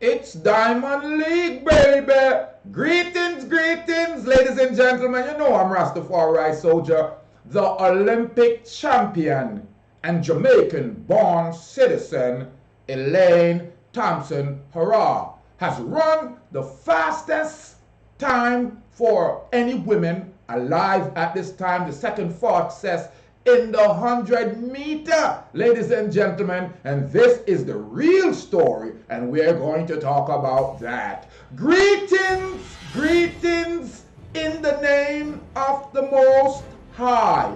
It's Diamond League, baby. Greetings, greetings, ladies and gentlemen. You know I'm Rastafari Soldier, the Olympic champion and Jamaican-born citizen Elaine Thompson-Herah has run the fastest time for any women alive at this time, the second fastest in the 100-meter, ladies and gentlemen, and this is the real story, and we're going to talk about that. Greetings, greetings in the name of the Most High,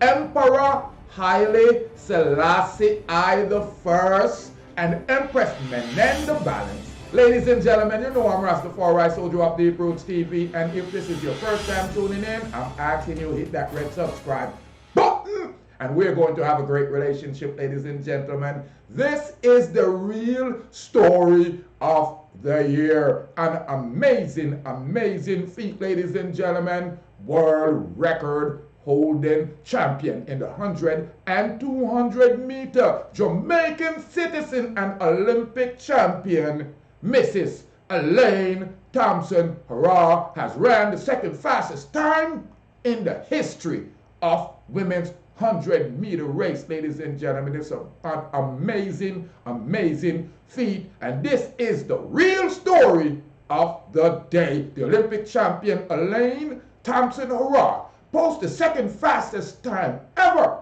Emperor Haile Selassie I the First and Empress Menen the Balance. Ladies and gentlemen, you know I'm Rastafari Soldier of Deep Roots TV, and if this is your first time tuning in, I'm asking you to hit that red subscribe button, and we're going to have a great relationship, ladies and gentlemen. This is the real story of the year. An amazing, amazing feat, ladies and gentlemen. World record holding champion in the 100 and 200 meter. Jamaican citizen and Olympic champion, Mrs. Elaine Thompson-Herah, has ran the second fastest time in the history of women's 100-meter race, ladies and gentlemen. It's an amazing, amazing feat, and this is the real story of the day. The Olympic champion Elaine Thompson-Herah posts the second fastest time ever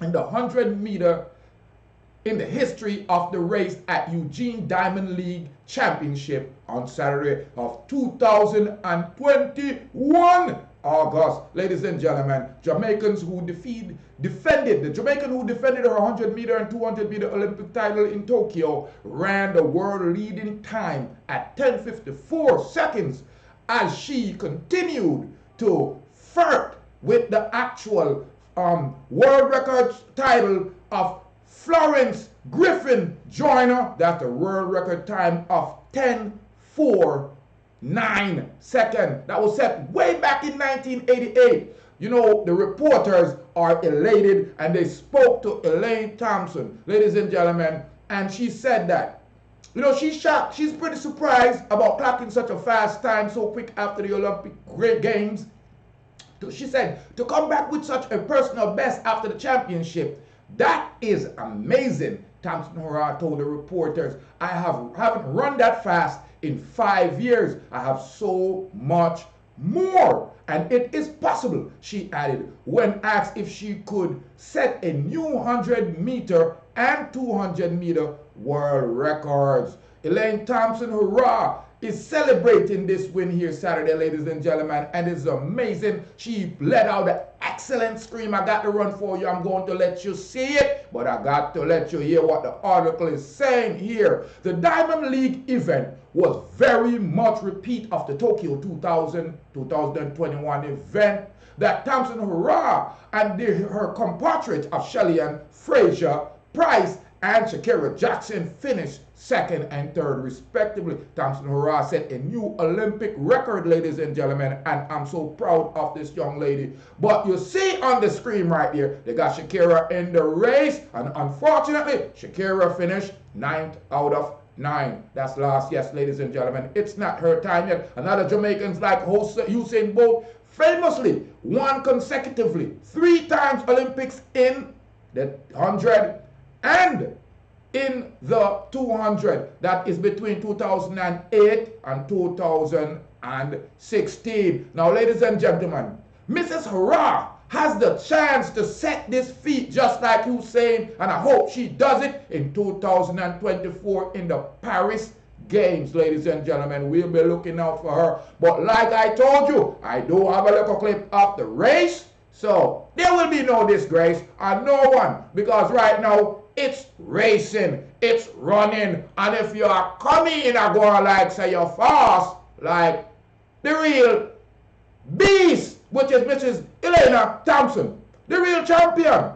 in the 100-meter in the history of the race at Eugene Diamond League Championship on Saturday of 2021. August. Ladies and gentlemen, Jamaicans who defended the Jamaican who defended her 100-meter and 200-meter Olympic title in Tokyo ran the world leading time at 10:54 seconds as she continued to flirt with the actual world record title of Florence Griffith-Joyner. That's the world record time of 10:49 seconds. That was set way back in 1988. You know, the reporters are elated, and they spoke to Elaine Thompson, ladies and gentlemen, and she said that, you know, she's shocked. She's pretty surprised about clocking such a fast time so quick after the Olympic Games. She said, to come back with such a personal best after the championship, that is amazing. Thompson-Herah told the reporters, I haven't run that fast in 5 years. I have so much more, and it is possible, she added, when asked if she could set a new 100-meter and 200-meter world records. Elaine Thompson-Herah is celebrating this win here Saturday, ladies and gentlemen, and it's amazing. She let out an excellent scream. I got to run for you. I'm going to let you see it, but I got to let you hear what the article is saying here. The Diamond League event was very much repeat of the Tokyo 2021 event that Thompson-Herah and her compatriots of Shelly-Ann, Frazier, Price, and Sha'carri Jackson finished second and third respectively. Thompson-Herah set a new Olympic record, ladies and gentlemen, and I'm so proud of this young lady. But you see on the screen right here, they got Sha'carri in the race, and unfortunately, Sha'carri finished 9th out of 9. That's last, yes, ladies and gentlemen. It's not her time yet. Another Jamaicans like Usain Bolt famously won consecutively 3 times Olympics in the 100 and in the 200. That is between 2008 and 2016. Now, ladies and gentlemen, Mrs. Herah has the chance to set this feat just like Usain, and I hope she does it in 2024 in the Paris Games, ladies and gentlemen. We'll be looking out for her. But like I told you, I do have a little clip of the race, so there will be no disgrace on no one, because right now it's racing, it's running, and if you are coming in and going like say you're fast, like the real beast, which is Mrs. Elaine Thompson, the real champion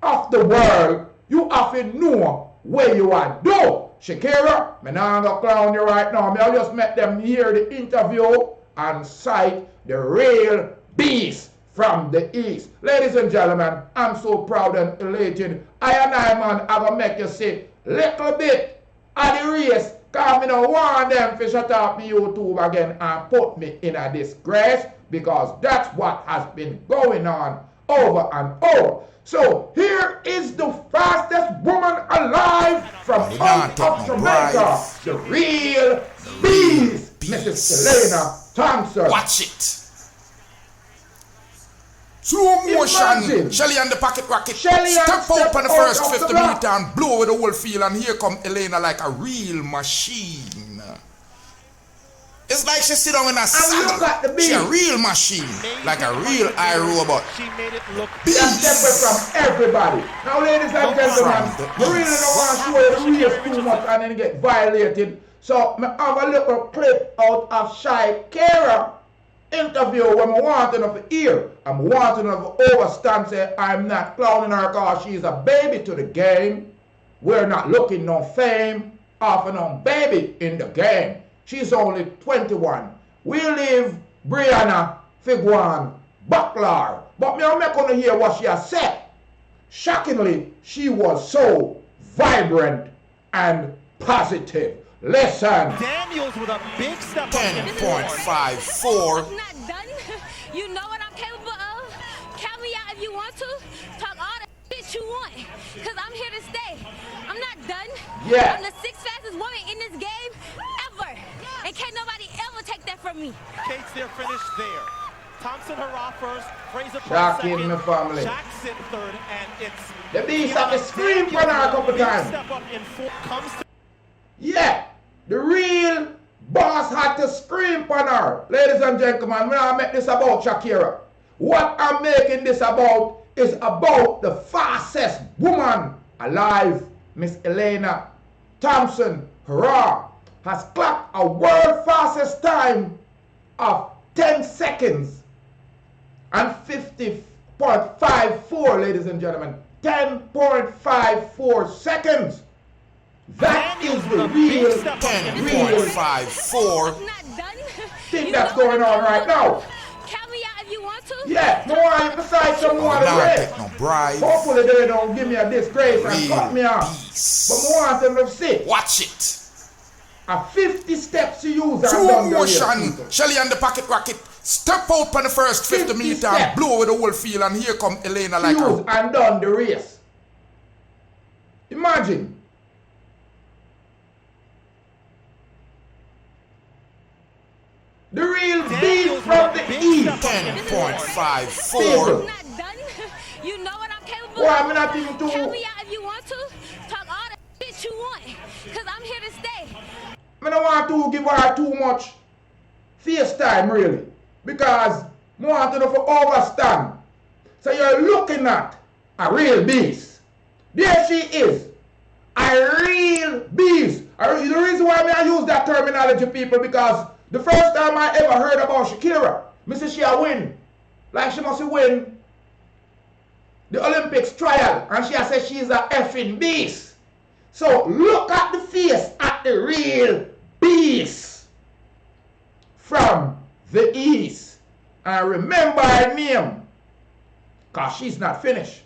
of the world, you have to know where you are. Do Sha'carri, me not gonna clown you right now. Me I just met them hear the interview and cite the real beast from the East. Ladies and gentlemen, I'm so proud and elated. I and I, man, I gonna make you see little bit of the race Because me don't want them to shut off me YouTube again and put me in a disgrace, because that's what has been going on over and over. So here is the fastest woman alive from out of Jamaica, the real beast, Mrs. Elaine Thompson. Watch it. Slow motion. Shelly-Ann the pocket rocket. Step out on the first 50 meter and blow with the whole field, and here come Elena like a real machine. It's like she sit down in a saddle. She a real machine, like a real iRobot. She made it look that's different from everybody. Now, ladies and gentlemen, you really don't want to show the race too much and then get violated. So, I have a little clip out of Sha'carri interview when I want enough to hear. I'm wanting enough to overstand, say I'm not clowning her because she's a baby to the game. We're not looking no fame off and on baby in the game. She's only 21. We leave Brianna Figuan Bucklar. But me I'm not going to hear what she has said. Shockingly, she was so vibrant and positive. Listen. Daniels with a big step. 10.54. I'm not done. You know what I'm capable of. Count me out if you want to. Talk all the shit you want. Because I'm here to stay. I'm not done. Yeah. I'm the 6th fastest woman in this game ever. And can't nobody ever take that from me. Kate's their finish there. Thompson-Herah first, Fraser Shock second, in the family. Jackson third, and it's The beast have to scream for her a couple times. Step up in four, comes to Yeah, the real boss had to scream for her. Ladies and gentlemen, when I make this about Sha'carri, what I'm making this about is about the fastest woman alive. Miss Elaine Thompson-Herah has clocked a world fastest time of 10 seconds and 50.54, ladies and gentlemen. 10.54 seconds. That is the real 10.54 thing that's going on right now. Count me out if you want to. Yeah, no one besides someone to race. No bribe. Hopefully they don't give me a disgrace and cut me off. But I want them to see. Watch it. A 50 steps to use and Slow done the motion. race. Shelly-Ann the pocket rocket. Step out on the first 50 meter steps. and blow with the whole field, and here come Elena like Use a... and done the race. Imagine. The real beast from the east. 10.54. I'm not done. You know what I'm capable Why of. am I not even too... Count me out if you want to. Talk all the shit you want. Because I'm here to stay. I don't want to give her too much face time, really, because I want her to overstand. So you're looking at a real beast. There she is, a real beast. The reason why I use that terminology, people, because the first time I ever heard about Sha'carri, I said she a win. Like she must win the Olympics trial, and she has said she's a effing beast. So look at the face at the real beast from the east. And remember her name, because she's not finished.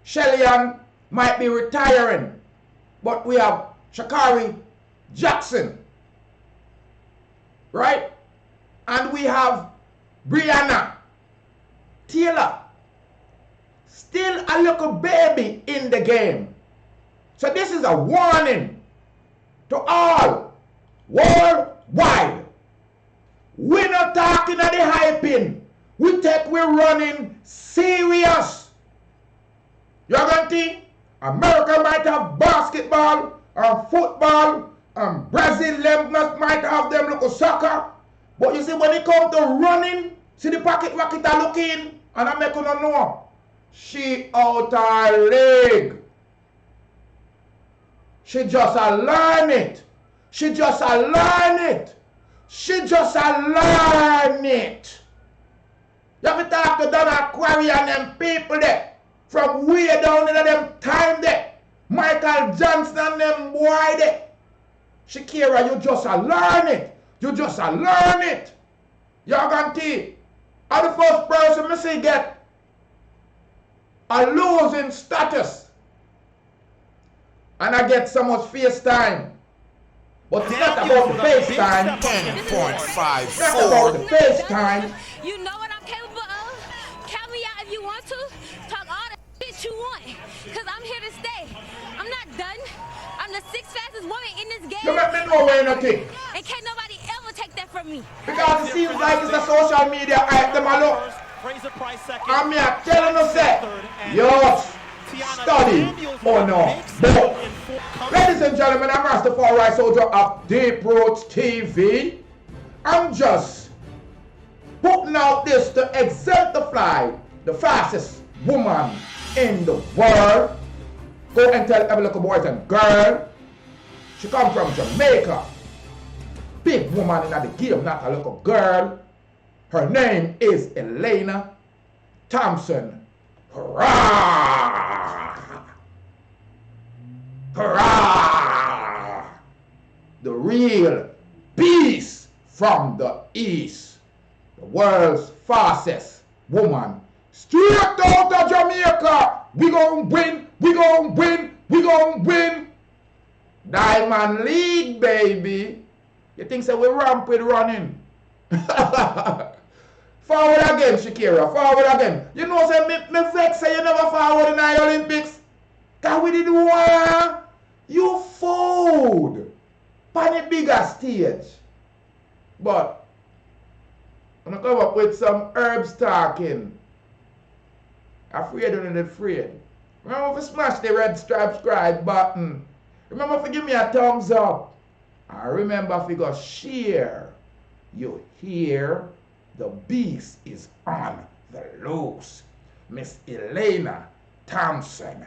Shelly-Ann might be retiring, but we have Sha'carri Jackson, right? And we have Brianna Taylor, still a little baby in the game. So this is a warning to all worldwide. We're not talking at the hyping. We're running serious. You going to think America might have basketball and football and Brazil might have them look soccer. But you see, when it comes to running, see the pocket rocket are looking, and I'm making no know. She out her leg. She just a learn it. She just a learn it. She just a learn it. You have to talk to Donald Quarry and them people there. From way down in them time there. Michael Johnson and them boy there. Sha'carri, you just a learn it. You just a learn it. You guarantee. I'm the first person I see get a losing status. And I get so much face time. But it's not about the FaceTime. 10.54. It's not about the FaceTime. You know what I'm capable of. Count me out if you want to. Talk all the shit you want. Because I'm here to stay. I'm not done. I'm the 6th fastest woman in this game. You make me know where you're king. And can't nobody ever take that from me. Because it seems like it's a social media hype them a look. And me are telling you say, yo, study or no. But, ladies and gentlemen, I'm Rastafari Soldier of Deep Roots TV. I'm just putting out this to exemplify the fastest woman in the world. Go and tell every little boy and girl. She come from Jamaica. Big woman in the game, not a little girl. Her name is Elaine Thompson-Herah. Herah! The real beast from the east. The world's fastest woman. Straight out of Jamaica. We gon' win, we gon' win, we gon' win. Diamond League, baby. You think so we ramp with running? Forward again, Sha'carri. Forward again. You know, say me vex say you never forward in the Olympics. Cause we did one. You fooled. On the bigger stage. But I'm gonna come up with some herbs talking. Afraid or not afraid. Remember to smash the red subscribe button. Remember to give me a thumbs up. And remember if you go share. You hear the beast is on the loose. Miss Elaine Thompson-Herah.